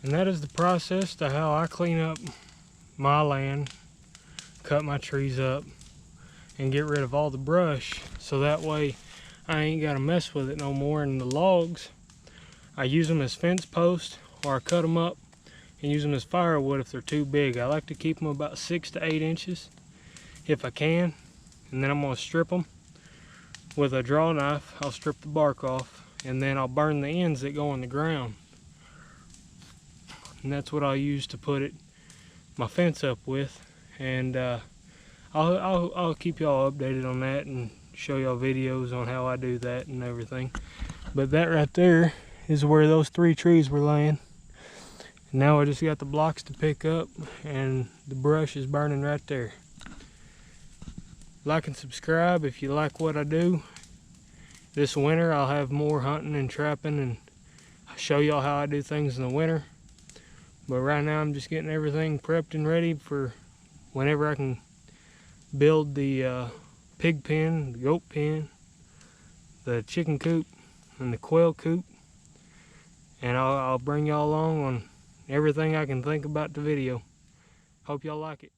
And that is the process to how I clean up my land, cut my trees up, and get rid of all the brush, so that way I ain't got to mess with it no more. And the logs, I use them as fence posts, or I cut them up and use them as firewood if they're too big. I like to keep them about 6 to 8 inches if I can, and then I'm going to strip them with a draw knife. I'll strip the bark off, and then I'll burn the ends that go in the ground, and that's what I'll use to put my fence up with. And I'll keep y'all updated on that and show y'all videos on how I do that and everything. But that right there is where those 3 trees were laying. And now I just got the blocks to pick up, and the brush is burning right there. Like and subscribe if you like what I do. This winter I'll have more hunting and trapping, and I'll show y'all how I do things in the winter. But right now I'm just getting everything prepped and ready for whenever I can build the pig pen, the goat pen, the chicken coop, and the quail coop. And I'll bring y'all along on everything I can think about the video. Hope y'all like it.